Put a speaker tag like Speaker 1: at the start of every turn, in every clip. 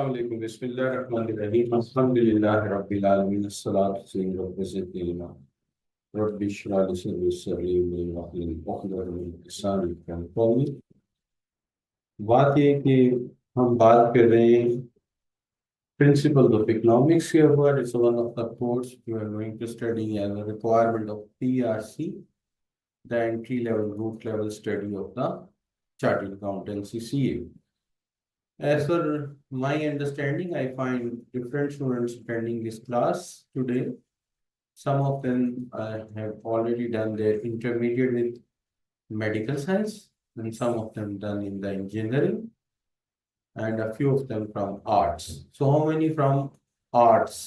Speaker 1: अस्सलामुअलैकुम बिस्मिल्लाहिर्रहमानिर्रहीम अल्हम्दुलिल्लाहि रब्बिल आलमीन अस्सलातु वस्सलामु अला सय्यिदिना रब्बि इश्रह ली सदरी वयस्सिर ली अमरी वाहलुल उक़दतम मिन लिसानी यफ़क़हू क़ौली। बात ये है कि हम बात कर रहे हैं प्रिंसिपल्स ऑफ इकोनॉमिक्स के ऊपर। It's one of the course you are going to study as a requirement of PRC, the entry level root level study of the chartered accountancy CA. As per my understanding, I find different students attending this class today. Some of them have already done their intermediate with medical science, and some of them done in the engineering, and a few of them from arts. So, how many from arts?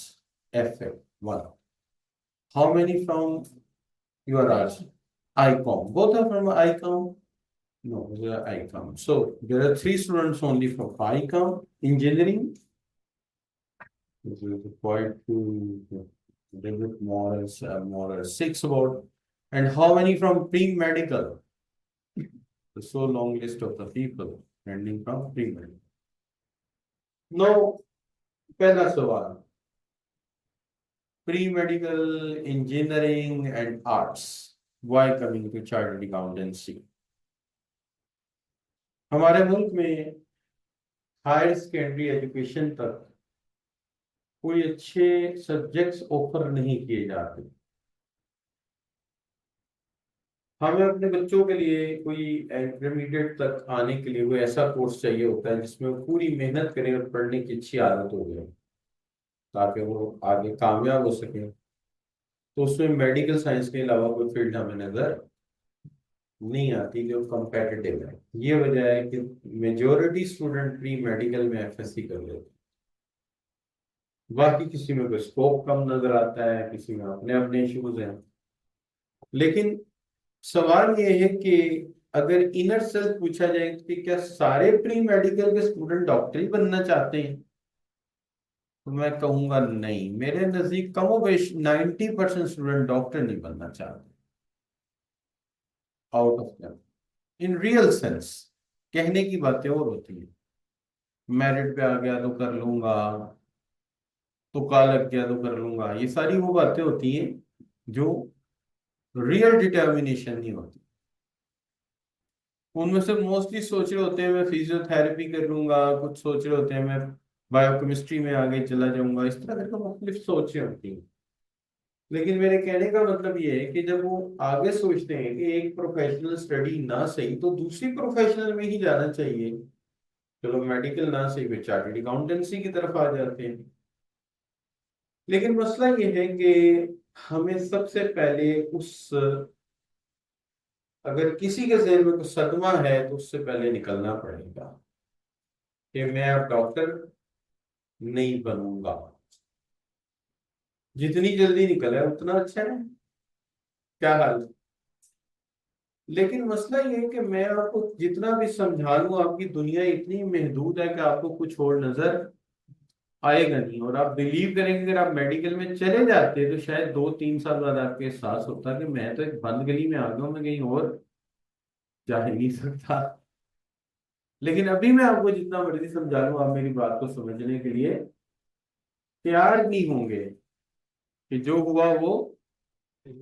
Speaker 1: FF one. How many from your arts? ICOM. Both are from ICOM. No, they are ICOM. So there are three students only from ICOM engineering. This is required to little bit more as six about. And how many from pre-medical? So long list of the people ending from pre-medical. Now, पहला सवाल, pre-medical, engineering and arts. Why coming to chartered accountancy? हमारे मुल्क में higher secondary education तक कोई अच्छे subjects offer नहीं किए जाते। हमें अपने बच्चों के लिए कोई इंटरमीडिएट तक आने के लिए कोई ऐसा कोर्स चाहिए होता है जिसमें वो पूरी मेहनत करें और पढ़ने की अच्छी आदत हो जाए ताकि वो आगे कामयाब हो सके। तो उसमें मेडिकल साइंस के अलावा कोई फील्ड हमें नजर नहीं आती जो कम्पेटिटिव है। ये वजह है कि मेजोरिटी स्टूडेंट प्री मेडिकल में एफएससी कर लेते हैं। बाकी किसी में कोई स्कोप कम नजर आता है, किसी में अपने अपने इश्यूज हैं। लेकिन सवाल ये है कि अगर इनर सेल्फ पूछा जाए कि क्या सारे प्री मेडिकल के स्टूडेंट डॉक्टर ही बनना चाहते हैं, तो मैं कहूंगा नहीं। मेरे नजदीक कमोबेश 90% स्टूडेंट डॉक्टर नहीं बनना चाहते out of them in real sense. कहने की बातें और होती है, मेरिट पे आ गया तो कर लूंगा, तुक्का लग गया तो कर लूंगा, ये सारी वो बातें होती हैं जो रियल डिटर्मिनेशन नहीं होती। उनमें से मोस्टली सोच रहे होते हैं मैं फिजियोथेरेपी कर लूंगा, कुछ सोच रहे होते हैं मैं बायोकेमिस्ट्री में आगे चला जाऊंगा, इस तरह करके मुख्तलिफ सोचें होती हैं। लेकिन मेरे कहने का मतलब ये है कि जब वो आगे सोचते हैं कि एक प्रोफेशनल स्टडी ना सही तो दूसरी प्रोफेशनल में ही जाना चाहिए। चलो मेडिकल ना सही फिर चार्टर्ड अकाउंटेंसी की तरफ आ जाते हैं। लेकिन मसला ये है कि हमें सबसे पहले उस, अगर किसी के जहन में कुछ सदमा है तो उससे पहले निकलना पड़ेगा कि मैं अब डॉक्टर नहीं बनूंगा। जितनी जल्दी निकले उतना अच्छा है। क्या हाल? लेकिन मसला ये है कि मैं आपको जितना भी समझा लूं आपकी दुनिया इतनी महदूद है कि आपको कुछ और नजर आएगा नहीं। और आप बिलीव करेंगे अगर आप मेडिकल में चले जाते तो शायद 2-3 साल बाद आपको एहसास होता कि मैं तो एक बंद गली में आ गया हूं, मैं कहीं और जा ही नहीं सकता। लेकिन अभी मैं आपको जितना मर्जी समझा लूं आप मेरी बात को समझने के लिए तैयार नहीं होंगे कि जो हुआ वो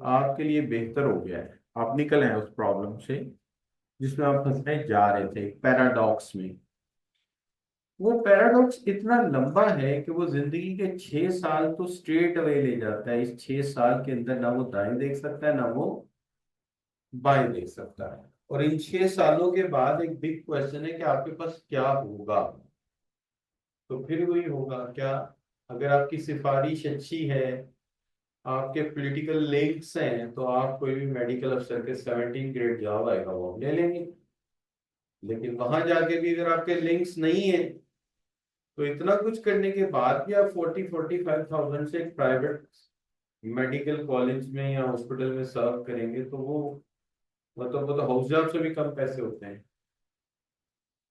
Speaker 1: आपके लिए बेहतर हो गया है। आप निकल आए उस प्रॉब्लम से जिसमें आप फंसने जा रहे थे, पैराडॉक्स में। वो पैराडॉक्स इतना लंबा है कि वो जिंदगी के 6 साल तो स्ट्रेट अवे ले जाता है। इस 6 साल के अंदर ना वो दाएं देख सकता है ना वो बाएं देख सकता है। और इन 6 सालों के बाद एक बिग क्वेश्चन है कि आपके पास क्या होगा। तो फिर वही होगा क्या, अगर आपकी सिफारिश अच्छी है, आपके पॉलिटिकल लिंक्स हैं, तो आप कोई भी मेडिकल अफसर के 17 ग्रेड जॉब आएगा वो आप ले लेंगे। लेकिन वहां जाके भी अगर आपके लिंक्स नहीं है तो इतना कुछ करने के बाद भी आप 40-45 थाउजेंड से एक प्राइवेट मेडिकल कॉलेज में या हॉस्पिटल में सर्व करेंगे तो वो मतलब वो तो हाउस जॉब से भी कम पैसे होते हैं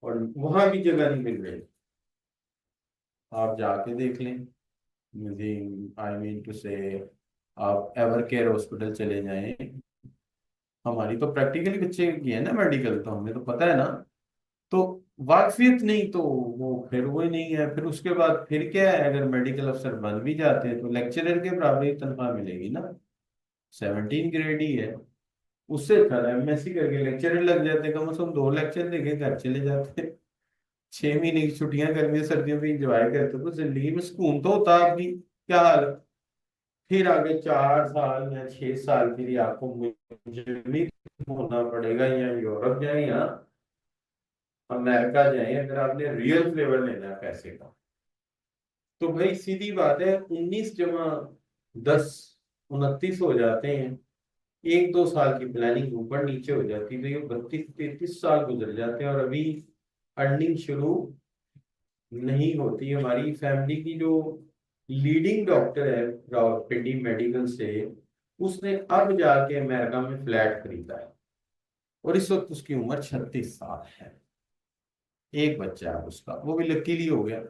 Speaker 1: और वहां भी जगह नहीं मिल रही। आप जाके देख लें, मुझे आई मीन टू से आप एवर केयर हॉस्पिटल चले जाएं। हमारी तो प्रैक्टिकली बच्चे की है ना मेडिकल, तो हमें तो पता है ना। तो वाकफियत नहीं तो वो फिर वो ही नहीं है। फिर उसके बाद फिर क्या है, अगर मेडिकल अफसर बन भी जाते हैं तो लेक्चरर के बराबर ही तनख्वाह मिलेगी ना, 17 ग्रेड ही है। उससे अच्छा एमएससी करके लेक्चरर लग जाते, कम से कम 2 लेक्चर देके घर चले जाते। 6 महीने की छुट्टियां गर्मियों सर्दियों में इंजॉय करते तो जिंदगी में सुकून तो होता आपकी। क्या हाल है? फिर आगे 4 साल या 6 साल के लिए आपको मुंजमद होना पड़ेगा, या यूरोप जाए या अमेरिका जाए, अगर आपने रियल फ्लेवर लेना है पैसे का। तो भाई सीधी बात है, 19 जमा 10 29 हो जाते हैं। 1-2 साल की प्लानिंग ऊपर नीचे हो जाती है तो ये 32-33 साल गुजर जाते हैं, और अभी अर्निंग शुरू नहीं होती। हमारी फैमिली की जो लीडिंग डॉक्टर है रावलपिंडी मेडिकल से, उसने अब जाके अमेरिका में फ्लैट खरीदा है, और इस वक्त उसकी उम्र 36 साल है। एक बच्चा है उसका, वो भी लकीली हो गया।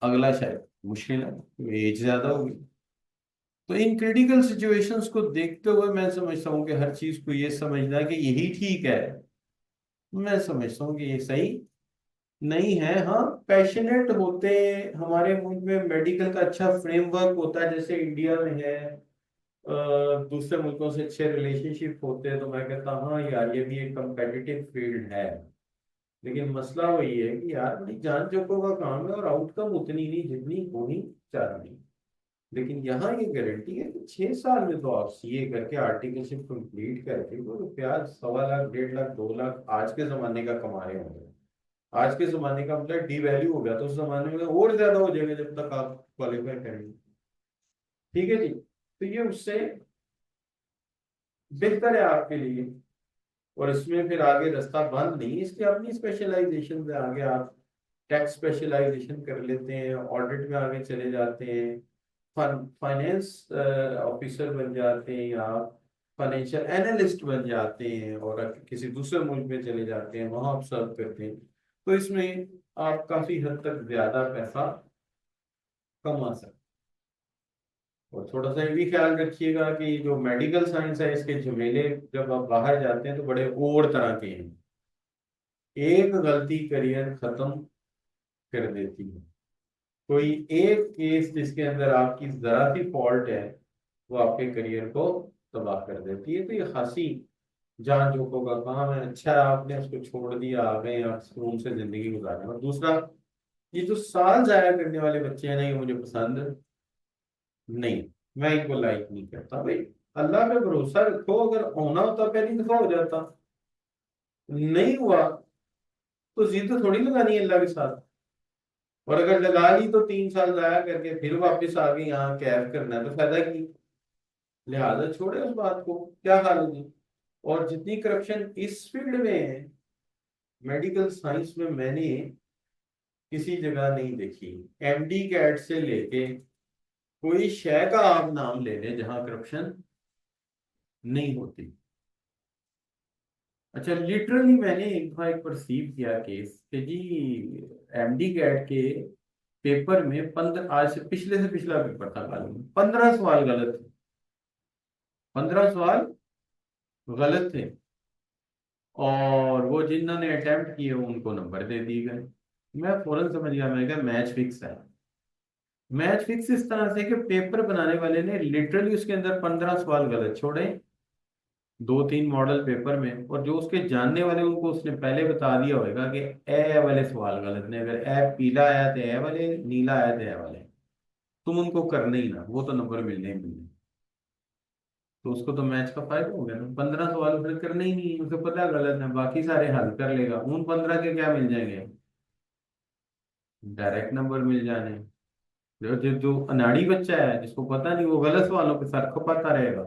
Speaker 1: अगला शायद मुश्किल है, एज ज्यादा होगी। तो इन क्रिटिकल सिचुएशंस को देखते हुए मैं समझता हूँ कि हर चीज को ये समझना कि यही ठीक है, मैं समझता हूँ कि ये सही नहीं है। हाँ, पैशनेट होते, हमारे मुल्क में मेडिकल का अच्छा फ्रेमवर्क होता है जैसे इंडिया में है, दूसरे मुल्कों से अच्छे रिलेशनशिप होते हैं, तो मैं कहता हूँ हाँ यार ये भी एक कंपेटिटिव फील्ड है। लेकिन मसला वही है कि यार बड़ी जान जोखों का काम है, और आउटकम उतनी नहीं जितनी होनी चाहिए। लेकिन यहाँ ये गारंटी है कि 6 साल में तो आप सीए करके आर्टिकलशिप कंप्लीट करके वो रुपया 1.25 लाख 1.5 लाख 2 लाख आज के जमाने का कमा रहे होंगे। आज के जमाने का मतलब डी वैल्यू हो गया, तो उस जमाने में और ज्यादा हो जाएगा जब तक आप क्वालिफाई करेंगे। ठीक है जी, तो ये उससे बेहतर है आपके लिए। और इसमें फिर आगे रास्ता बंद नहीं, इसकी अपनी स्पेशलाइजेशन है। आगे आप टैक्स स्पेशलाइजेशन कर लेते हैं, ऑडिट में आगे चले जाते हैं, फाइनेंस ऑफिसर बन जाते हैं, या फाइनेंशियल एनालिस्ट बन जाते हैं, और किसी दूसरे मुल्क में चले जाते हैं, वहां आप सर्व करते हैं। तो इसमें आप काफी हद तक ज्यादा पैसा कमा सकते हैं। और थोड़ा सा ये भी ख्याल रखिएगा कि जो मेडिकल साइंस है इसके झमेले जब आप बाहर जाते हैं तो बड़े और तरह के हैं। एक गलती करियर खत्म कर देती है। कोई एक केस जिसके अंदर आपकी जरा सी फॉल्ट है, वो आपके करियर को तबाह कर देती है। तो ये खासी जान जोखों का काम है। अच्छा है आपने उसको छोड़ दिया, आ गए आप सुकून से जिंदगी गुजारने। और दूसरा, ये जो साल जाया करने वाले बच्चे हैं ना, ये मुझे पसंद नहीं, मैं इनको लाइक नहीं करता भाई। अल्लाह पे भरोसा रखो, अगर होना होता पहली दफा हो जाता, नहीं हुआ तो जिद थोड़ी लगानी है अल्लाह के साथ। और अगर लगा ली तो 3 साल जाया करके फिर वापस आ गई यहाँ कैद करना है, तो फायदा की। लिहाजा छोड़े उस बात को, क्या हाल होगी। और जितनी करप्शन इस फील्ड में है, मेडिकल साइंस में, मैंने किसी जगह नहीं देखी। एमडी कैट से लेके कोई शय का आप नाम ले लें जहां करप्शन नहीं होती। अच्छा, लिटरली मैंने एक बार एक परसीव किया केस कि जी एमडी कैट के पेपर में 15, आज से पिछला पेपर था, कल में 15 सवाल गलत थे। 15 सवाल गलत थे, और वो जिन्होंने अटेम्प्ट किए उनको नंबर दे दिए गए। मैं फौरन समझ गया, मैं क्या मैच फिक्स है। मैच फिक्स इस तरह से कि पेपर बनाने वाले ने लिटरली उसके अंदर 15 सवाल गलत छोड़े, 2-3 मॉडल पेपर में। और जो उसके जानने वाले उनको उसने पहले बता दिया होगा कि ए वाले सवाल गलत ने, अगर ए पीला आया तो ए वाले, नीला आया तो ए वाले, तुम उनको करने ही ना, वो तो नंबर मिलने ही मिलने। तो उसको तो मैच का फायदा हो गया ना, 15 सवाल फिर करने ही नहीं, उसे पता है गलत है, बाकी सारे हल कर लेगा। उन 15 के क्या मिल जाएंगे, डायरेक्ट नंबर मिल जाने। जो अनाड़ी बच्चा है जिसको पता नहीं, वो गलत सवालों पे सर खपाता रहेगा।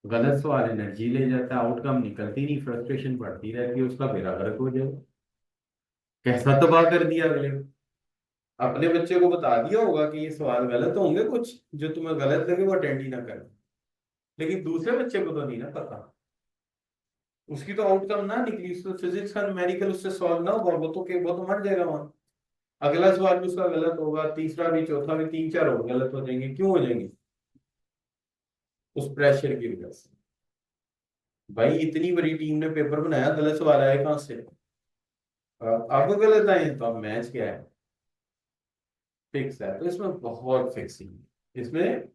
Speaker 1: गलत सवाल एनर्जी ले जाता है, आउटकम निकलती नहीं, फ्रस्ट्रेशन बढ़ती रहती है, उसका बेड़ा गर्क हो जाए। कैसा तबाह कर दिया अगले को। अपने बच्चे को बता दिया होगा कि ये सवाल गलत होंगे, कुछ जो तुम्हें गलत लगे वो अटेंड ही ना करें। लेकिन दूसरे बच्चे को तो नहीं ना पता, उसकी तो आउटकम ना निकली, उसको फिजिक्स का न्यूमेरिकल उससे सॉल्व ना होगा, वो तो मर जाएगा वहां। अगला सवाल भी उसका गलत होगा, तीसरा भी, चौथा भी, 3-4 और गलत हो जाएंगे। क्यों हो जाएंगे? उस प्रेशर की वजह से। भाई इतनी बड़ी टीम ने पेपर बनाया, गलत सवाल आए कहाँ से? आपको गलत आए तो अब मैच क्या है, फिक्स है। तो इसमें बहुत फिक्सिंग है, इसमें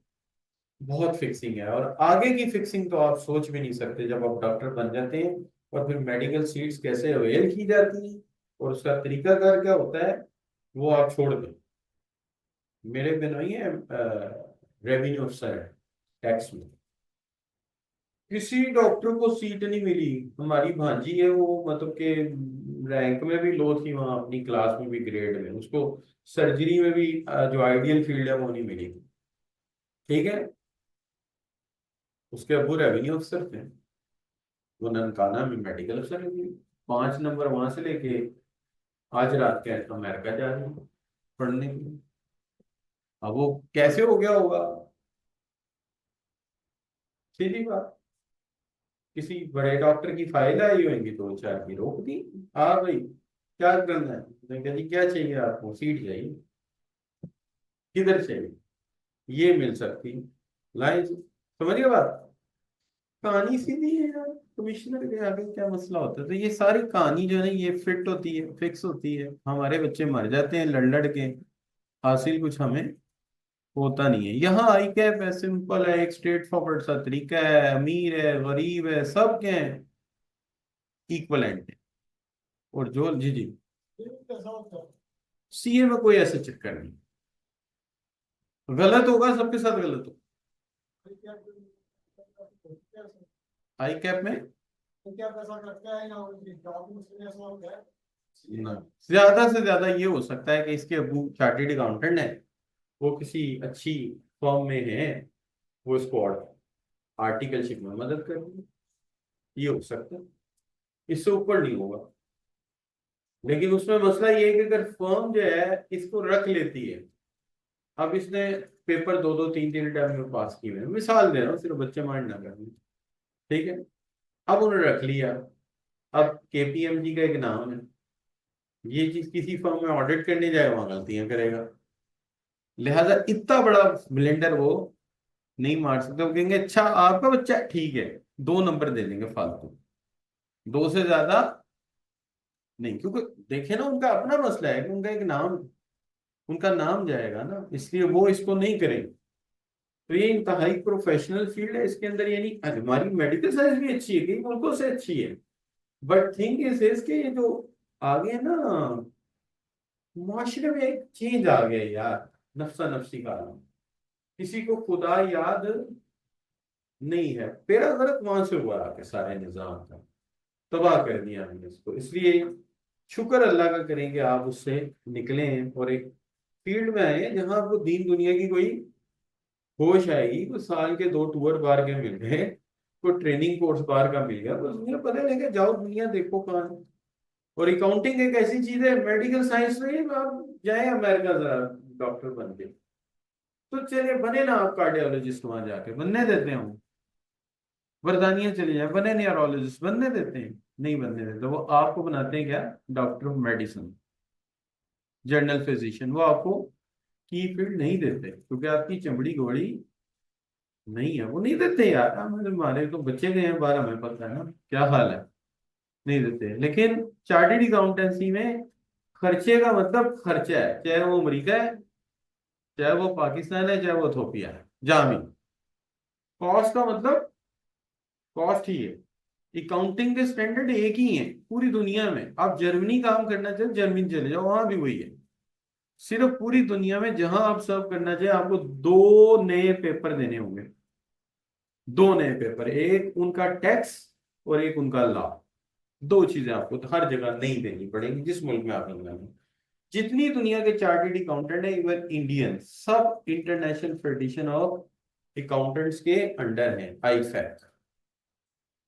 Speaker 1: बहुत फिक्सिंग है, और आगे की फिक्सिंग तो आप सोच भी नहीं सकते जब आप डॉक्टर बन जाते हैं। और फिर मेडिकल सीट्स कैसे अवेल की जाती हैं और उसका तरीकाकार क्या होता है, वो आप छोड़ दें। मेरे बिनोई है, रेवेन्यू अफसर है, टैक्स में। किसी डॉक्टर को सीट नहीं मिली। हमारी भांजी है, वो मतलब के रैंक में भी लो थी वहां, अपनी क्लास में भी, ग्रेड में, उसको सर्जरी में भी जो आइडियल फील्ड है वो नहीं मिली। ठीक है। उसके अब्बू रेवेन्यू अफसर थे, वो ननकाना में मेडिकल अफसर है। 5 नंबर वहां से लेके आज रात के अमेरिका जा रहे हैं पढ़ने के लिए। अब वो कैसे हो गया होगा, सीधी बात। किसी बड़े डॉक्टर की फाइल आई होंगी तो चार की रोक दी। हाँ भाई, क्या करना है? मैंने कहा जी क्या चाहिए आपको, सीट चाहिए, किधर चाहिए, ये मिल सकती, लाइन समझ गए बात। कहानी सीधी है यार, कमिश्नर के आगे क्या मसला होता है। तो ये सारी कहानी जो है ना, ये फिट होती है, फिक्स होती है। हमारे बच्चे मर जाते हैं लड़ लड़ के, हासिल कुछ हमें होता नहीं है। यहाँ आई कैप है, सिंपल है, एक स्ट्रेट फॉरवर्ड सा तरीका है, अमीर है गरीब है सब के हैं इक्वलेंट है। और जो जी जी, सीए में कोई ऐसा चक्कर नहीं, गलत होगा सबके साथ गलत हो। आई कैप में ना, ज्यादा से ज्यादा ये हो सकता है कि इसके अबू चार्टेड अकाउंटेंट है, वो किसी अच्छी फॉर्म में है, वो इसको आर्टिकलशिप में मदद कर रही है, ये हो सकता है। इससे ऊपर नहीं होगा। लेकिन उसमें मसला ये है कि अगर फर्म जो है इसको रख लेती है, अब इसने पेपर दो दो तीन तीन टाइम में पास किए हैं, मिसाल दे रहा हूँ सिर्फ बच्चे माइंड ना करना। ठीक है। अब उन्होंने रख लिया। अब केपीएमजी का एक नाम है, ये चीज किसी फर्म में ऑडिट करने जाएगा वहां गलतियां करेगा, लिहाजा इतना बड़ा ब्लेंडर वो नहीं मार सकते। वो कहेंगे अच्छा आपका बच्चा ठीक है, 2 नंबर दे देंगे फालतू, दो से ज्यादा नहीं। क्योंकि देखे ना, उनका अपना मसला है कि उनका एक नाम, उनका नाम जाएगा ना, इसलिए वो इसको नहीं करेंगे। तो ये इंतहाई प्रोफेशनल फील्ड है, इसके अंदर ये नहीं, हमारी मेडिकल साइंस भी अच्छी है, कई मुल्कों से अच्छी है। बट थिंग इज के ये जो आगे है ना, मुआशरे में एक चेंज आ गया यार, नफ्सा नफ्सी का आलम। किसी को खुदा याद नहीं है। तेरा गलत वहां से हुआ आके सारे निजाम का तबाह कर दिया हमने इसको। इसलिए शुक्र अल्लाह का करेंगे आप उससे निकले हैं और एक फील्ड में आए हैं जहां आपको दीन दुनिया की कोई होश आएगी। कुछ साल के 2 टूर बार के मिल गए, कोई ट्रेनिंग कोर्स बार का मिल गया, बस मुझे पता लगे जाओ दुनिया देखो कहाँ है। और अकाउंटिंग एक ऐसी चीज है, मेडिकल साइंस में आप जाए अमेरिका जरा डॉक्टर बन के, तो चलिए बने ना आप कार्डियोलॉजिस्ट, वहां जाके बनने देते हैं वो। बरदानिया चले जाए, बने न्यूरोलॉजिस्ट, बनने देते हैं? नहीं बनने देते। वो आपको बनाते हैं क्या, doctor of medicine, general physician. वो आपको की फील्ड नहीं देते क्योंकि आपकी चमड़ी घोड़ी नहीं है, वो नहीं देते यार। हमारे तो बच्चे गए हैं बाहर, हमें पता है ना क्या हाल है, नहीं देते। लेकिन चार्टेड अकाउंटेंसी में खर्चे का मतलब खर्चा है, चाहे वो अमेरिका है, चाहे वो पाकिस्तान है, चाहे वो इथोपिया है, जहां भी। कॉस्ट का मतलब कॉस्ट ही है। अकाउंटिंग के स्टैंडर्ड एक ही है पूरी दुनिया में। आप जर्मनी काम करना चाहे जर्मनी चले जाओ, वहां भी वही है। सिर्फ पूरी दुनिया में जहां आप सर्व करना चाहे, आपको 2 नए पेपर देने होंगे। 2 नए पेपर, एक उनका टैक्स और एक उनका लॉ। 2 चीजें आपको तो हर जगह नहीं देनी पड़ेंगी जिस मुल्क में आप रहना है। जितनी दुनिया के चार्टेड अकाउंटेंट है, इवन इंडियन, सब इंटरनेशनल फेडरेशन ऑफ अकाउंटेंट्स के अंडर है, आईफैक।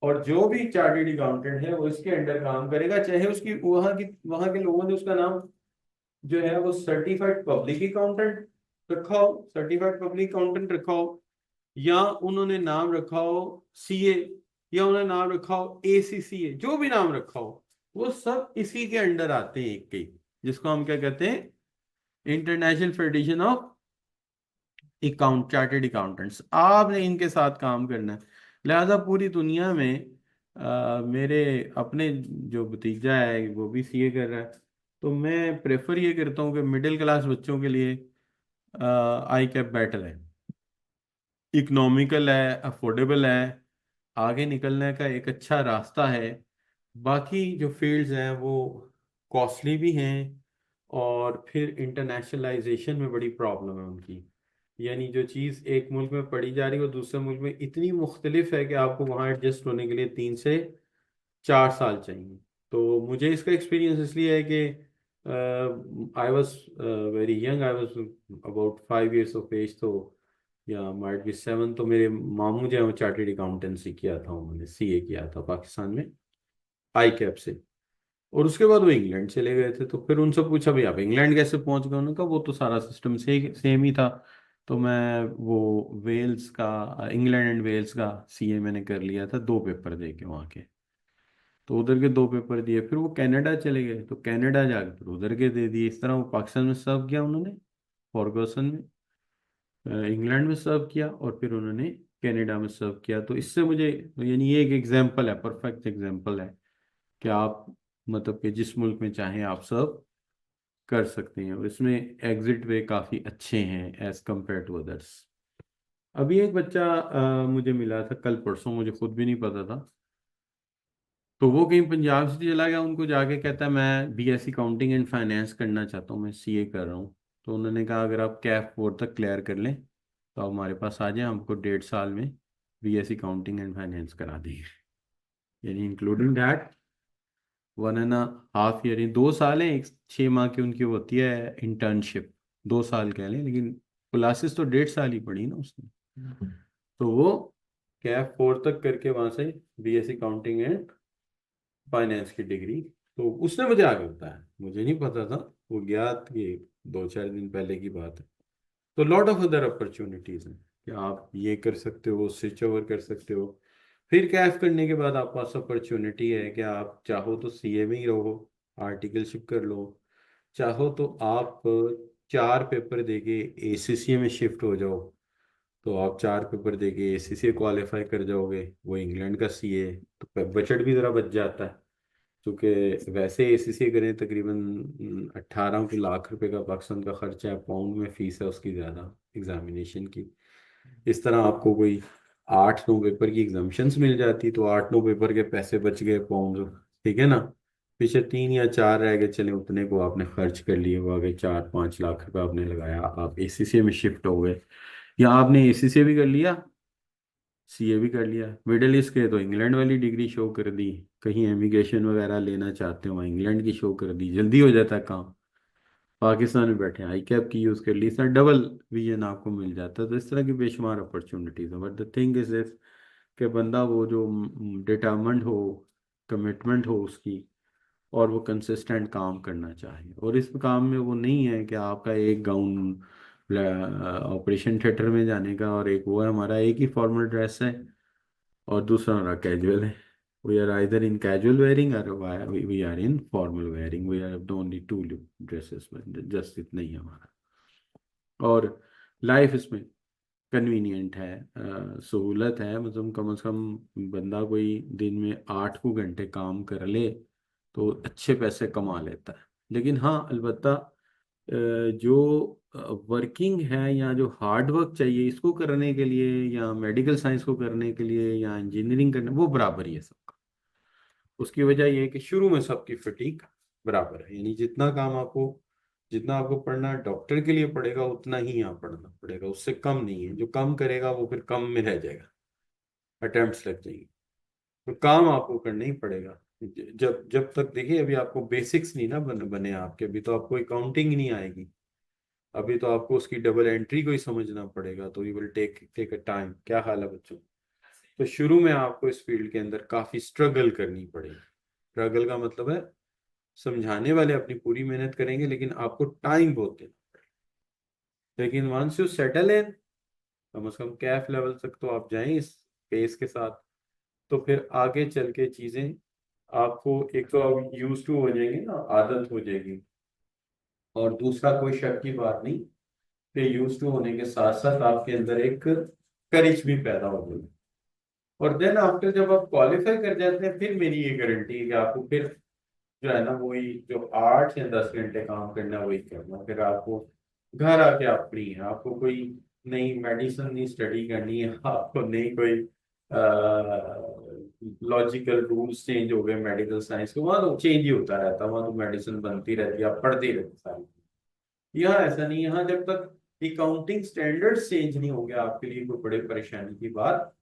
Speaker 1: और जो भी चार्टेड अकाउंटेंट है वो इसके अंडर काम करेगा, चाहे उसकी वहां के लोगों ने उसका नाम जो है वो सर्टिफाइड पब्लिक अकाउंटेंट रखा हो, सर्टिफाइड पब्लिक अकाउंटेंट रखा हो, या उन्होंने नाम रखा हो सीए, या उन्होंने नाम रखा हो एसीसीए, जो भी नाम रखा हो, वो सब इसी के अंडर आते हैं, एक के, जिसको हम क्या कहते हैं, international federation of account chartered accountants. आपने इनके साथ काम करना है। लिहाजा पूरी दुनिया में मेरे अपने जो भतीजा है वो भी सीए कर रहा है, तो मैं प्रेफर ये करता हूँ कि मिडिल क्लास बच्चों के लिए आई कैप बेटर है, इकोनॉमिकल है, अफोर्डेबल है, आगे निकलने का एक अच्छा रास्ता है। बाकी जो फील्ड्स हैं वो कॉस्टली भी हैं, और फिर इंटरनेशनलाइजेशन में बड़ी प्रॉब्लम है उनकी। यानी जो चीज़ एक मुल्क में पढ़ी जा रही है वो दूसरे मुल्क में इतनी मुख्तलिफ है कि आपको वहाँ एडजस्ट होने के लिए 3 से 4 साल चाहिए। तो मुझे इसका एक्सपीरियंस इसलिए है कि I was very young, I was about 5 years of age, तो या माइट बी 7, तो मेरे मामू जो है वो चार्टेड अकाउंटेंसी किया था, उन्होंने सीए किया था पाकिस्तान में आई कैप से। और उसके बाद वो इंग्लैंड चले गए थे, तो फिर उनसे पूछा भाई आप इंग्लैंड कैसे पहुंच गए, उन्होंने कहा वो तो सारा सिस्टम सेम ही था। तो मैं वो वेल्स का, इंग्लैंड एंड वेल्स का सीए मैंने कर लिया था 2 पेपर दे के वहाँ के। तो उधर के 2 पेपर दिए, फिर वो कनाडा चले गए, तो कनाडा जाके फिर उधर के दे दिए। इस तरह वो पाकिस्तान में सर्व किया उन्होंने, फॉर्गसन में, इंग्लैंड में सर्व किया, और फिर उन्होंने कनाडा में सर्व किया। तो इससे मुझे, यानी ये एक एग्जाम्पल है, परफेक्ट एग्जाम्पल है कि आप मतलब कि जिस मुल्क में चाहें आप सर्व कर सकते हैं, और इसमें एग्जिट वे काफ़ी अच्छे हैं एज कम्पेयर टू अदर्स। अभी एक बच्चा मुझे मिला था कल परसों, मुझे खुद भी नहीं पता था। तो वो कहीं पंजाब से चला गया, उनको जाके कहता है मैं बीएससी काउंटिंग एंड फाइनेंस करना चाहता हूँ, मैं सीए कर रहा हूँ। तो उन्होंने कहा अगर आप कैफ 4 तक क्लियर कर लें तो आप हमारे पास आ जाएं, हमको 1.5 साल में बीएससी काउंटिंग एंड फाइनेंस करा देंगे, यानी इंक्लूडिंग दैट 1.5 year, 2 साल है, एक 6 माह की उनकी होती है इंटर्नशिप, 2 साल कह लें, लेकिन क्लासेस तो 1.5 साल ही पढ़ी ना उसने। तो वो कैफ 4 तक करके वहां से बीएससी काउंटिंग एंड फाइनेंस की डिग्री, तो उसने मुझे आगे बताया, मुझे नहीं पता था। वो गया, ये 2-4 दिन पहले की बात है। तो लॉट ऑफ अदर अपॉर्चुनिटीज हैं कि आप ये कर सकते हो, स्विच ओवर कर सकते हो। फिर कैफ करने के बाद आपके पास अपॉर्चुनिटी है कि आप चाहो तो सीए में ही रहो, आर्टिकलशिप कर लो, चाहो तो आप 4 पेपर देके एसीसीए में शिफ्ट हो जाओ, तो आप 4 पेपर देके एसीसीए क्वालिफाई कर जाओगे, वो इंग्लैंड का सीए। तो बजट भी ज़रा बच जाता है, क्योंकि वैसे एसीसी करें तकरीबन 18 लाख रुपए का पाकिस्तान का खर्चा है, पाउंड में फीस है उसकी ज़्यादा एग्जामिनेशन की। इस तरह आपको कोई 8-9 पेपर की एग्जाम्शंस मिल जाती, तो 8-9 पेपर के पैसे बच गए पाउंड, ठीक है ना। पीछे 3 या 4 रह गए, चले उतने को आपने खर्च कर लिए, वो आगे 4-5 लाख रुपए आपने लगाया, आप एसीसी में शिफ्ट हो गए, या आपने एसीसी भी कर लिया, सीए भी कर लिया। मिडिल ईस्ट के तो इंग्लैंड वाली डिग्री शो कर दी, कहीं एमिग्रेशन वगैरह लेना चाहते हो इंग्लैंड की शो कर दी, जल्दी हो जाता है काम। पाकिस्तान में बैठे आई कैप की यूज़ कर ली, सर डबल विजन आपको मिल जाता है। तो इस तरह की बेशुमार अपॉर्चुनिटीज है, but the thing is this कि बंदा वो जो डिटर्मेंट हो, कमिटमेंट हो उसकी, और वो कंसिस्टेंट काम करना चाहिए। और इस काम में वो नहीं है कि आपका एक गाउन ऑपरेशन थिएटर में जाने का, और एक वो है हमारा एक ही फॉर्मल ड्रेस है, और दूसरा हमारा कैजुअल है। We are either in casual wearing, और we are in formal wearing, we are the only two dresses, just इतना ही है हमारा। और लाइफ इसमें कन्वीनियंट है, सहूलत है, मतलब कम से कम बंदा कोई दिन में 8 को घंटे काम कर ले तो अच्छे पैसे कमा लेता है। लेकिन हाँ अलबत्ता जो वर्किंग है, या जो हार्ड वर्क चाहिए इसको करने के लिए, या मेडिकल साइंस को करने के लिए, या इंजीनियरिंग करने, वो बराबर ही है सबका। उसकी वजह यह है कि शुरू में सबकी फटीक बराबर है, यानी जितना आपको पढ़ना डॉक्टर के लिए पड़ेगा उतना ही यहाँ पढ़ना पड़ेगा, उससे कम नहीं है। जो कम करेगा वो फिर कम में रह जाएगा, अटेम्प्ट्स लग जाएंगे। तो काम आपको करना ही पड़ेगा। जब जब तक देखिए, अभी आपको बेसिक्स नहीं ना बने आपके, अभी तो आपको अकाउंटिंग नहीं आएगी, अभी तो आपको उसकी डबल एंट्री को ही समझना पड़ेगा, तो you will take take a time. क्या हाल है बच्चों? तो शुरू में आपको इस फील्ड के अंदर काफी स्ट्रगल करनी पड़ेगी। स्ट्रगल का मतलब है समझाने वाले अपनी पूरी मेहनत करेंगे, लेकिन आपको टाइम बहुत देना। लेकिन वंस यू सेटल इन, कम से कम कैफ लेवल तक तो आप जाएं इस पेस के साथ, तो फिर आगे चल के चीजें आपको, एक तो आप यूज टू हो जाएंगे ना, आदत हो जाएगी। और दूसरा, कोई शक की बात नहीं कि यूज टू होने के साथ साथ आपके अंदर एक करिश भी पैदा हो जाएगी। और देन आफ्टर जब आप क्वालिफाई कर जाते हैं, फिर मेरी ये गारंटी है कि आपको फिर जो है ना वही जो 8 या 10 घंटे काम करना है वही करना, फिर आपको घर आके आप फ्री हैं, आपको कोई नई मेडिसिन नहीं स्टडी करनी है, आपको नहीं कोई लॉजिकल रूल्स चेंज हो गए मेडिकल साइंस के, वहाँ तो चेंज ही होता रहता है, वहाँ तो मेडिसिन बनती रहती है, आप पढ़ते ही रहते सारी। यहाँ ऐसा नहीं, यहाँ जब तक अकाउंटिंग स्टैंडर्ड्स चेंज नहीं होंगे आपके लिए कोई बड़े परेशानी की बात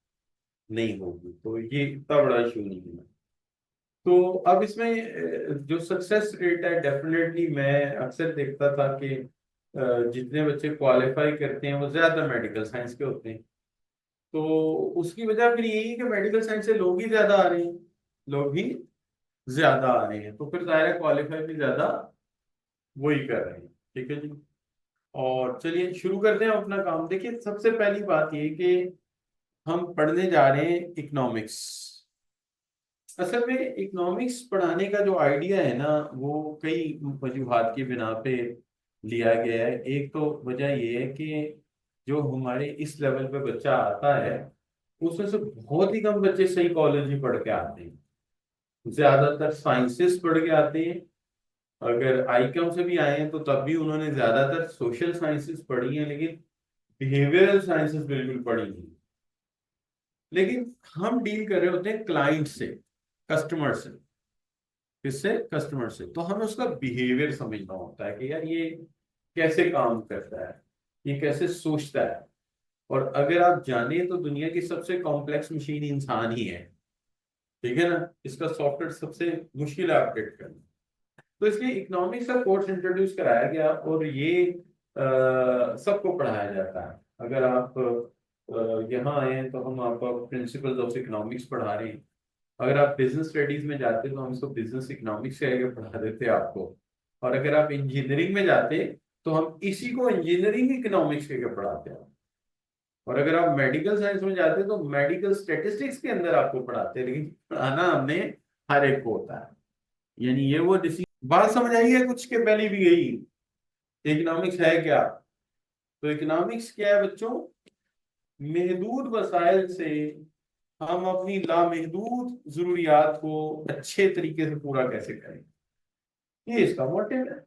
Speaker 1: नहीं होगी, तो ये इतना बड़ा इशू नहीं है। तो अब इसमें जो सक्सेस रेट है, डेफिनेटली मैं अक्सर देखता था कि जितने बच्चे क्वालिफाई करते हैं वो ज्यादा मेडिकल साइंस के होते हैं। तो उसकी वजह फिर यही है कि मेडिकल साइंस से लोग ही ज्यादा आ रहे हैं, लोग ही ज्यादा आ रहे हैं, तो फिर जाहिर है क्वालिफाई भी ज्यादा वही कर रहे हैं। ठीक है जी। और चलिए शुरू करते हैं अपना काम। देखिए सबसे पहली बात ये कि हम पढ़ने जा रहे हैं इकोनॉमिक्स। असल में इकोनॉमिक्स पढ़ाने का जो आइडिया है ना, वो कई वजूहात की बिना पे लिया गया है। एक तो वजह ये है कि जो हमारे इस लेवल पे बच्चा आता है उसमें से बहुत ही कम बच्चे साइकोलॉजी पढ़ के आते हैं, ज्यादातर साइंसेस पढ़ के आते हैं। अगर आईकॉम से भी आए हैं तो तब भी उन्होंने ज्यादातर सोशल साइंसेस पढ़ी हैं, लेकिन बिहेवियरल साइंसेस बिल्कुल पढ़ी नहीं। लेकिन हम डील कर रहे होते हैं क्लाइंट से, कस्टमर से। किससे? कस्टमर से। तो हमें उसका बिहेवियर समझना होता है कि यार ये कैसे काम करता है, ये कैसे सोचता है। और अगर आप जाने तो दुनिया की सबसे कॉम्प्लेक्स मशीन इंसान ही है। ठीक है ना, इसका सॉफ्टवेयर सबसे मुश्किल है अपडेट करना। तो इसलिए इकोनॉमिक्स का कोर्स इंट्रोड्यूस कराया गया और ये सबको पढ़ाया जाता है। अगर आप यहाँ आए हैं तो हम आपको प्रिंसिपल्स ऑफ इकोनॉमिक्स पढ़ा रहे हैं। अगर आप बिजनेस स्टडीज में जाते तो हम इसको बिजनेस इकोनॉमिक्स से आगे पढ़ा देते आपको। और अगर आप इंजीनियरिंग में जाते तो हम इसी को इंजीनियरिंग इकोनॉमिक्स के पढ़ाते हैं। और अगर आप मेडिकल साइंस में जाते हैं तो मेडिकल स्टेटिस्टिक्स के अंदर आपको पढ़ाते हैं, लेकिन पढ़ाना हमने हर एक को होता है। यानी ये वो बात समझ आई है कुछ के पहले भी गई। इकोनॉमिक्स है क्या? तो इकोनॉमिक्स क्या है बच्चों? महदूद वसाइल से हम अपनी लामहदूद जरूरियात को अच्छे तरीके से पूरा कैसे करें, ये इसका मोटिव है।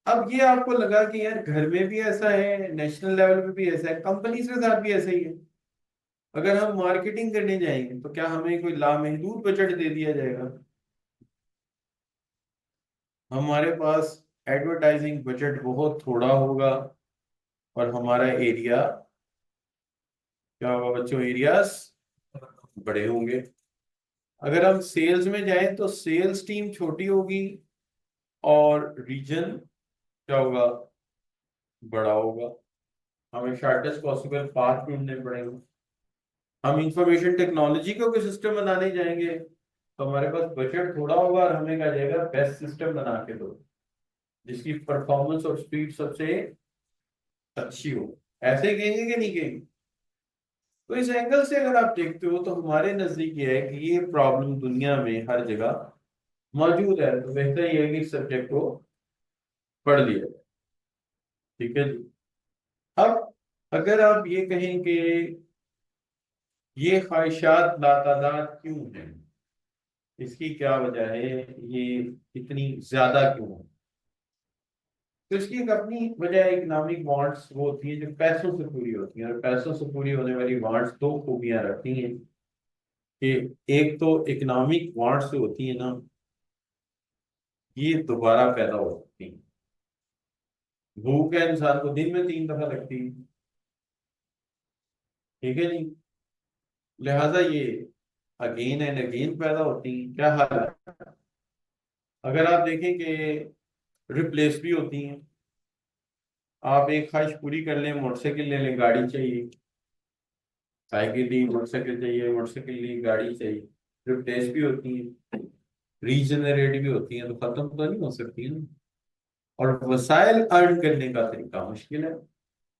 Speaker 1: अब ये आपको लगा कि यार घर में भी ऐसा है, नेशनल लेवल पे भी ऐसा है, कंपनीज के साथ भी ऐसा ही है। अगर हम मार्केटिंग करने जाएंगे तो क्या हमें कोई लामहदूद बजट दे दिया जाएगा? हमारे पास एडवर्टाइजिंग बजट बहुत थोड़ा होगा और हमारा एरिया क्या होगा बच्चों? एरियाज बड़े होंगे। अगर हम सेल्स में जाएं तो सेल्स टीम छोटी होगी और रीजन क्या होगा? बड़ा होगा। हमें शॉर्टेस्ट पॉसिबल पाथ ढूंढने पड़ेंगे। हम इंफॉर्मेशन टेक्नोलॉजी का कोई सिस्टम बनाने जाएंगे तो हमारे पास बजट थोड़ा होगा और हमें कहा जाएगा बेस्ट सिस्टम बना के दो जिसकी परफॉर्मेंस और स्पीड सबसे अच्छी हो। ऐसे ही कहेंगे कि नहीं कहेंगे? तो इस एंगल से अगर आप देखते हो तो हमारे नजदीक ये है कि ये प्रॉब्लम दुनिया में हर जगह मौजूद है, तो बेहतर ये है कि इस सब्जेक्ट को पढ़ लिया जाए। ठीक है जी। अब अगर आप ये कहें कि ये ख्वाहिशात लातादाद क्यों है, इसकी क्या वजह है, ये इतनी ज्यादा क्यों है, तो इसकी एक अपनी वजह इकोनॉमिक वांट्स वो होती है जो पैसों से पूरी होती है। और पैसों से पूरी होने वाली वांट्स दो खूबियां रखती हैं कि एक तो इकोनॉमिक वांट्स जो होती है ना, ये दोबारा पैदा हो सकती है। भूख है इंसान को दिन में 3 दफा लगती है। ठीक है जी। लिहाजा ये अगेन एंड अगेन पैदा होती है। क्या हाल है? अगर आप देखें कि रिप्लेस भी होती हैं। आप एक ख्वाहिश पूरी कर लें, मोटरसाइकिल ले लें, गाड़ी चाहिए। साइकिल ली, मोटरसाइकिल चाहिए, मोटरसाइकिल ली, गाड़ी चाहिए। रिप्लेस भी होती हैं, रीजनरेट भी होती हैं, तो खत्म तो नहीं हो सकती है ना। और वसाइल अर्न करने का तरीका मुश्किल है।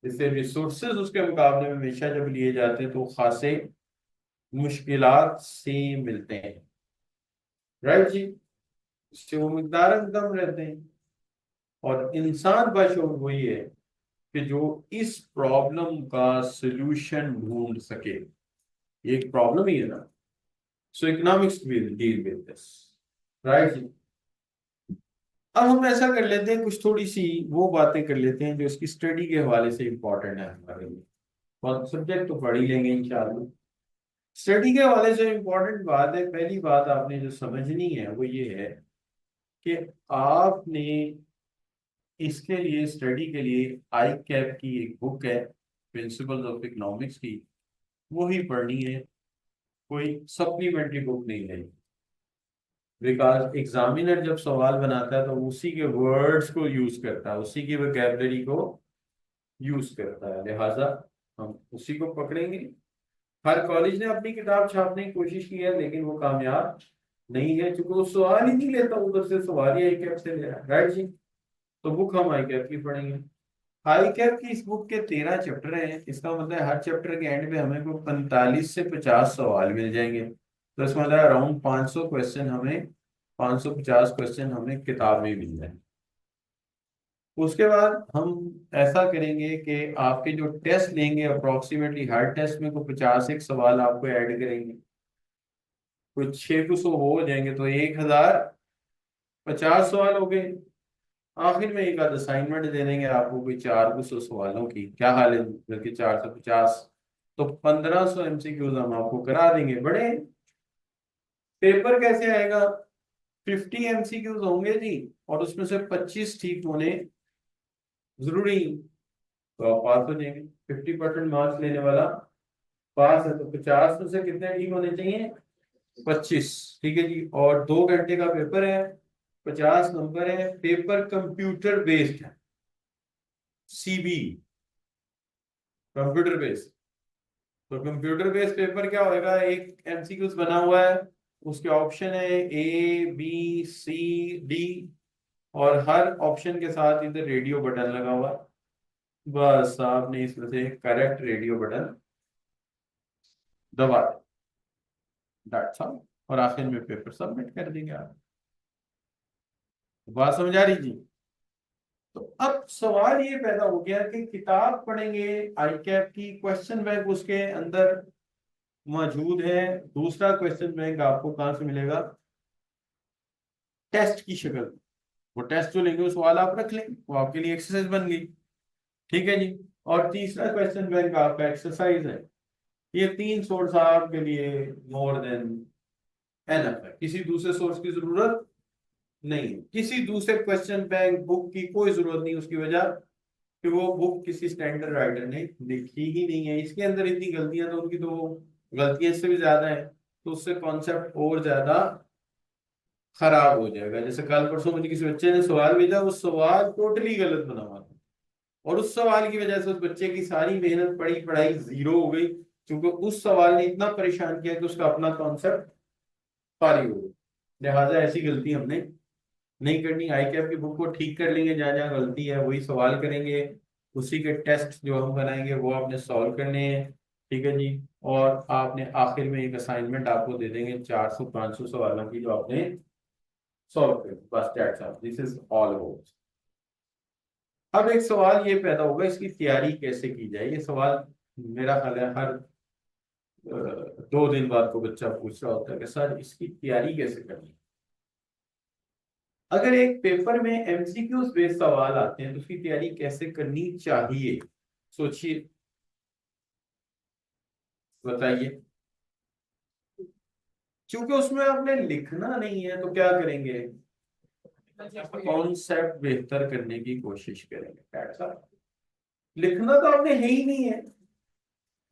Speaker 1: इससे रिसोर्सेज उसके मुकाबले में हमेशा जब लिए जाते हैं तो खासे मुश्किलात से मिलते हैं। राइट जी। इससे वो मिकदार कम रहते हैं। और इंसान बशौर वही है कि जो इस प्रॉब्लम का सलूशन ढूंढ सके। ये एक प्रॉब्लम ही है ना। So economics will deal with this, right. अब हम ऐसा कर लेते हैं, कुछ थोड़ी सी वो बातें कर लेते हैं जो इसकी स्टडी के हवाले से इंपॉर्टेंट है हमारे लिए। और सब्जेक्ट तो पढ़ ही लेंगे इंशाल्लाह। स्टडी के हवाले से इंपॉर्टेंट बात है, पहली बात आपने जो समझनी है वो ये है कि आपने इसके लिए, स्टडी के लिए, आई कैप की एक बुक है, प्रिंसिपल्स ऑफ इकोनॉमिक्स की, वो ही पढ़नी है। कोई सप्लीमेंट्री बुक नहीं है, बिकॉज एग्जामिनर जब सवाल बनाता है तो उसी के वर्ड्स को यूज करता है, उसी की वोकैबुलरी को यूज करता है, लिहाजा हम उसी को पकड़ेंगे। हर कॉलेज ने अपनी किताब छापने की कोशिश की है लेकिन वो कामयाब नहीं है, क्योंकि वो सवाल ही नहीं लेता, उधर से सवाल ही आई कैप से ले रहा है, राइट जी। तो बुक हम आई कैप की पढ़ेंगे। आई कैप की इस बुक के 13 चैप्टर हैं, इसका मतलब है हर चैप्टर के एंड में हमें को 45 से 50 सवाल मिल जाएंगे। तो इसका मतलब अराउंड 500 क्वेश्चन हमें, 550 क्वेश्चन हमें किताब में मिल जाएंगे। उसके बाद हम ऐसा करेंगे कि आपके जो टेस्ट लेंगे अप्रोक्सीमेटली हर टेस्ट में को 50 एक सवाल आपको ऐड करेंगे, कुछ 600 हो जाएंगे तो 1050 सवाल हो गए। आखिर में एक आध असाइनमेंट दे देंगे आपको कोई 400 सवालों की, क्या हाल है, बल्कि 450, तो 1500 MCQs हम आपको करा देंगे। बड़े पेपर कैसे आएगा, 50 MCQs होंगे जी, और उसमें से 25 ठीक होने जरूरी, तो आप पास हो जाएंगे। 50% मार्क्स लेने वाला पास है, तो 50 में से कितने ठीक होने चाहिए, 25, ठीक है जी। और 2 घंटे का पेपर है, 50 नंबर है, पेपर कंप्यूटर बेस्ड है, सीबी, कंप्यूटर बेस्ड। तो कंप्यूटर बेस्ड पेपर क्या होएगा, एक एमसीक्यूज बना हुआ है, उसके ऑप्शन है A B C D, और हर ऑप्शन के साथ इधर रेडियो बटन लगा हुआ है। बस आपने इसमें से करेक्ट रेडियो बटन दबा दें, दैट्स ऑल, और आखिर में पेपर सबमिट कर देंगे आप। बात समझ आ रही जी। तो अब सवाल ये पैदा हो गया कि किताब पढ़ेंगे आई कैप की, क्वेश्चन बैंक उसके अंदर मौजूद है। दूसरा क्वेश्चन बैंक आपको कहां से मिलेगा, टेस्ट की शक्ल। वो टेस्ट जो लेंगे वो सवाल आप रख लें, वो आपके लिए एक्सरसाइज बन गई, ठीक है जी। और तीसरा क्वेश्चन बैंक आपका एक्सरसाइज है। ये 3 सोर्स आपके लिए मोर देन एनफ है, किसी दूसरे सोर्स की जरूरत नहीं है, किसी दूसरे क्वेश्चन बैंक बुक की कोई जरूरत नहीं, उसकी वजह कि वो बुक किसी स्टैंडर्ड राइटर ने लिखी ही नहीं है, इसके अंदर इतनी गलतियां तो उनकी तो गलतियां इससे भी ज्यादा है, तो उससे कॉन्सेप्ट और ज्यादा खराब हो जाएगा। जैसे कल परसों मुझे किसी बच्चे ने सवाल भेजा, वो सवाल टोटली गलत बना हुआ था, और उस सवाल की वजह से उस बच्चे की सारी मेहनत, पढ़ी पढ़ाई जीरो हो गई, क्योंकि उस सवाल ने इतना परेशान किया कि उसका अपना कॉन्सेप्ट फारी हो गया। लिहाजा ऐसी गलती हमने नहीं करनी, आई कैप की बुक को ठीक कर लेंगे, जहाँ जहाँ गलती है वही सवाल करेंगे, उसी के टेस्ट जो हम बनाएंगे वो आपने सॉल्व करने हैं, ठीक है जी। और आपने आखिर में एक असाइनमेंट आपको दे देंगे 400-500 सवालों की, जो आपने सॉल्व करनी, बस that's all, this is all about. अब एक सवाल ये पैदा होगा, इसकी तैयारी कैसे की जाए, ये सवाल मेरा ख्याल है हर 2 दिन बाद को बच्चा पूछ रहा होता है कि सर इसकी तैयारी कैसे करनी। अगर एक पेपर में एमसीक्यूज बेस्ड सवाल आते हैं तो उसकी तैयारी कैसे करनी चाहिए, सोचिए, बताइए। क्योंकि उसमें आपने लिखना नहीं है तो क्या करेंगे, कॉन्सेप्ट बेहतर करने की कोशिश करेंगे, ऐसा। लिखना तो आपने है ही नहीं है,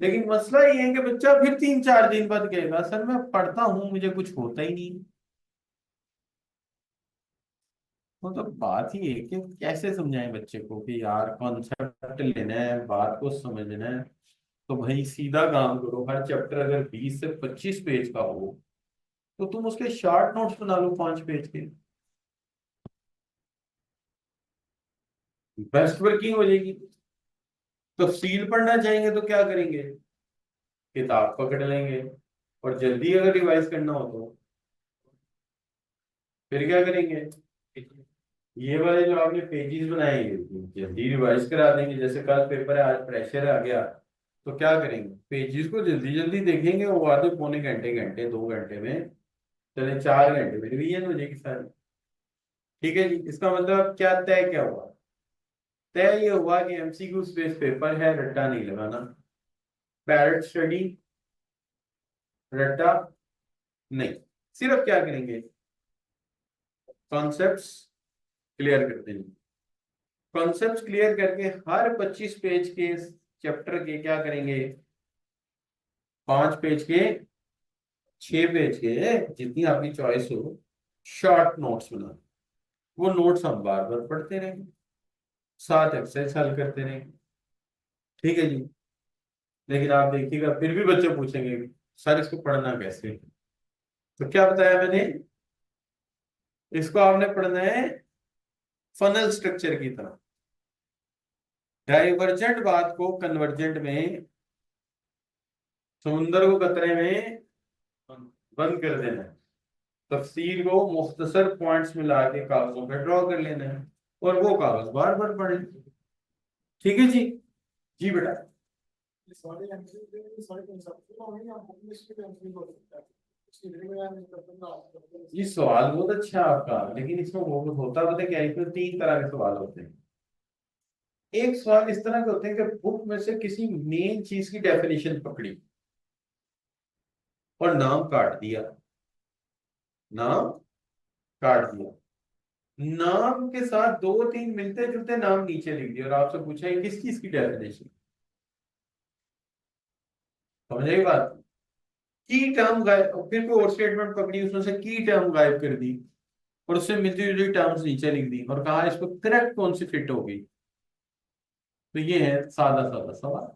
Speaker 1: लेकिन मसला ये है कि बच्चा फिर 3-4 दिन बाद कहेगा सर मैं पढ़ता हूं मुझे कुछ होता ही नहीं। तो बात ही है कि कैसे समझाएं बच्चे को कि यार कॉन्सेप्ट लेना है, बात को समझना है, तो भाई सीधा काम करो, हर चैप्टर अगर 20 से 25 पेज का हो तो तुम उसके शॉर्ट नोट्स बना लो 5 पेज के, बेस्ट वर्किंग हो जाएगी। तफसील पढ़ना चाहेंगे तो क्या करेंगे, किताब पकड़ लेंगे, और जल्दी अगर रिवाइज करना हो तो फिर क्या करेंगे, ये वाले जो आपने पेजेस बनाए हैं, जल्दी रिवाइज करा देंगे। जैसे कल पेपर है, आज प्रेशर आ गया, तो क्या करेंगे, पेजेस को जल्दी जल्दी देखेंगे, वो आधे पौने घंटे घंटे 2 घंटे में, चले 4 घंटे में रिवीजन हो जाएगी सारी। ठीक है जी, इसका मतलब क्या तय क्या हुआ? तय ये हुआ कि एमसीक्यू बेस्ड पेपर है, रट्टा नहीं लगाना। पैरेट स्टडी, रट्टा नहीं। सिर्फ क्या करेंगे, कॉन्सेप्ट्स क्लियर करते हैं। कॉन्सेप्ट्स क्लियर करके हर 25 पेज के चैप्टर के क्या करेंगे, 5 पेज के, 6 पेज के, जितनी आपकी चॉइस हो, शॉर्ट नोट्स बना। वो नोट्स हम बार बार पढ़ते रहेंगे, साथ एक्सरसाइज हल करते रहेंगे। ठीक है जी। लेकिन आप देखिएगा फिर भी बच्चे पूछेंगे सर इसको पढ़ना कैसे। तो क्या बताया मैंने, इसको आपने पढ़ना है फनल स्ट्रक्चर की तरह। डाइवर्जेंट बात को कन्वर्जेंट में, समुंदर को कतरे में बंद कर देना है, तफसीर को मुख्तसर पॉइंट्स में ला के कागजों पे ड्रॉ कर लेना है, और वो कागज बार बार पढ़े। ठीक है जी। जी बेटा। ये सवाल बहुत अच्छा है आपका, लेकिन इसमें वो होता पता है क्या है, इसमें 3 तरह के सवाल होते हैं। एक सवाल इस तरह के होते हैं कि बुक में से किसी मेन चीज की डेफिनेशन पकड़ी और नाम काट दिया, नाम काट दिया, नाम के साथ 2-3 मिलते जुलते नाम नीचे लिख दिए और आपसे पूछा है किस चीज की डेफिनेशन। समझे बात? की टर्म गायब, और फिर कोई और स्टेटमेंट पकड़ी, उसमें से की टर्म गायब कर दी और उससे मिलती जुलती टर्म्स नीचे लिख दी और कहा इसको करेक्ट कौन सी फिट होगी। तो ये है सादा सादा सवाल।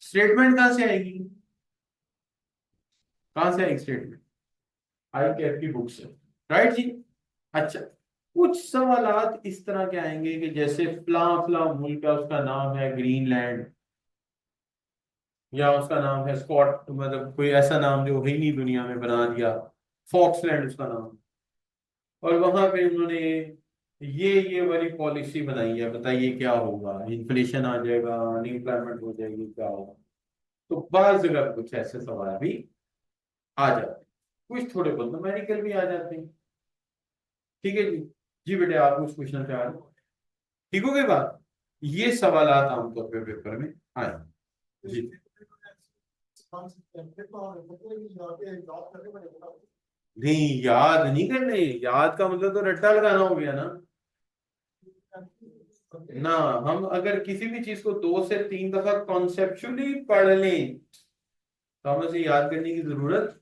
Speaker 1: स्टेटमेंट कहां से आएगी, कहां से आएगी स्टेटमेंट? आई कैप की बुक से। राइट जी। अच्छा, कुछ सवालात इस तरह के आएंगे कि जैसे फला फला मुल्क है, उसका नाम है ग्रीनलैंड, या उसका नाम है स्कॉट, मतलब कोई ऐसा नाम जो है ही नहीं दुनिया में, बना दिया फॉक्सलैंड उसका नाम, और वहां पे उन्होंने ये वाली पॉलिसी बनाई है, बताइए क्या होगा, इन्फ्लेशन आ जाएगा, अनएम्प्लॉयमेंट हो जाएगी, क्या होगा। तो बाज जगह कुछ ऐसे सवाल भी आ जाते हैं, कुछ थोड़े बहुत न्यूमेरिकल भी आ जाते हैं। ठीक है जी। जी बेटे, आप कुछ पूछना चाह रहे हो? ठीक हो गई बात। ये सवालात आमतौर पे पेपर में आए। जी। नहीं, याद नहीं करने, याद का मतलब तो रट्टा लगाना हो गया ना। ना, हम अगर किसी भी चीज को 2 से 3 दफा कॉन्सेप्चुअली पढ़ लें तो हमें उसे याद करने की जरूरत,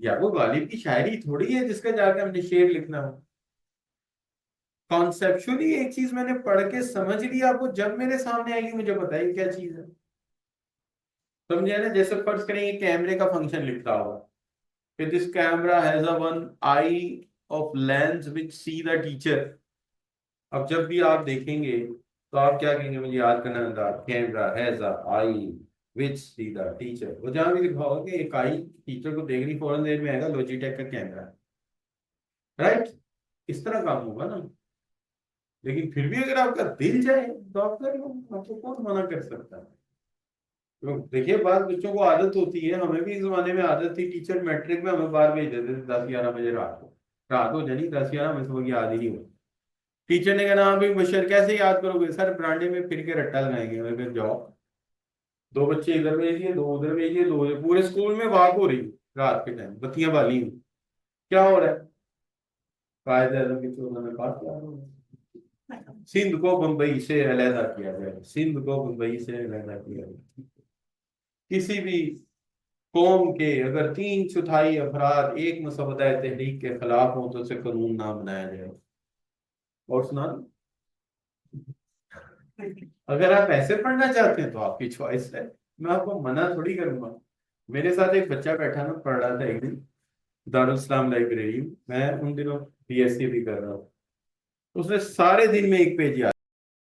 Speaker 1: या वो गालिब की शायरी थोड़ी है जिसका जाके हमने शेर लिखना हो। कॉन्सेप्चुअली एक चीज मैंने पढ़ के समझ लिया, वो जब मेरे सामने आएगी मुझे बताइए क्या चीज है। समझे ना? जैसे फर्ज करेंगे कैमरे का फंक्शन लिखता होगा कि this camera has a one I of lens which see the teacher. अब जब भी आप देखेंगे तो आप क्या कहेंगे, मुझे याद करना था, camera has a I which see the teacher. वो जहां भी लिखा होगा कि एक आई टीचर को देखनी फौरन देर में आएगा, लॉजिटेक का कैमरा। राइट। इस तरह काम होगा ना। लेकिन फिर भी अगर आपका दिल जाए तो आप कर लो, आपको कौन मना कर सकता है। तो देखिए, बात बच्चों को आदत होती है, हमें भी इस जमाने में आदत थी, टीचर मैट्रिक में हमें बाहर भेज देते थे 10-11 बजे रात को। रात हो जानी 10-11 बजे, सुबह की याद ही नहीं हो। टीचर ने कहना, अभी बशर कैसे याद करोगे सर, बरांडे में फिर के रट्टा लगाएंगे। मैं कहा जाओ, 2 बच्चे इधर भेजिए, 2 उधर भेजिए, 2 पूरे स्कूल में वाक हो रही है, रात के टाइम बत्तियां बाली हुई, क्या हो रहा है? कायदे आजम के 14 में पास किया। सिंध को बंबई से अलहदा किया जाए, सिंध को बंबई से अलहदा किया जाए। किसी भी कौम के अगर 3/4 अफराद एक मसवदा तहरीक के खिलाफ हो तो उसे कानून ना बनाया जाए। और सुना, अगर आप ऐसे पढ़ना चाहते हैं तो आपकी चॉइस है, मैं आपको मना थोड़ी करूंगा। मेरे साथ एक बच्चा बैठा ना, पढ़ रहा था एक दिन दारुल इस्लाम लाइब्रेरी में, मैं उन दिनों बीएससी भी कर रहा हूँ। उसने सारे दिन में 1 पेज याद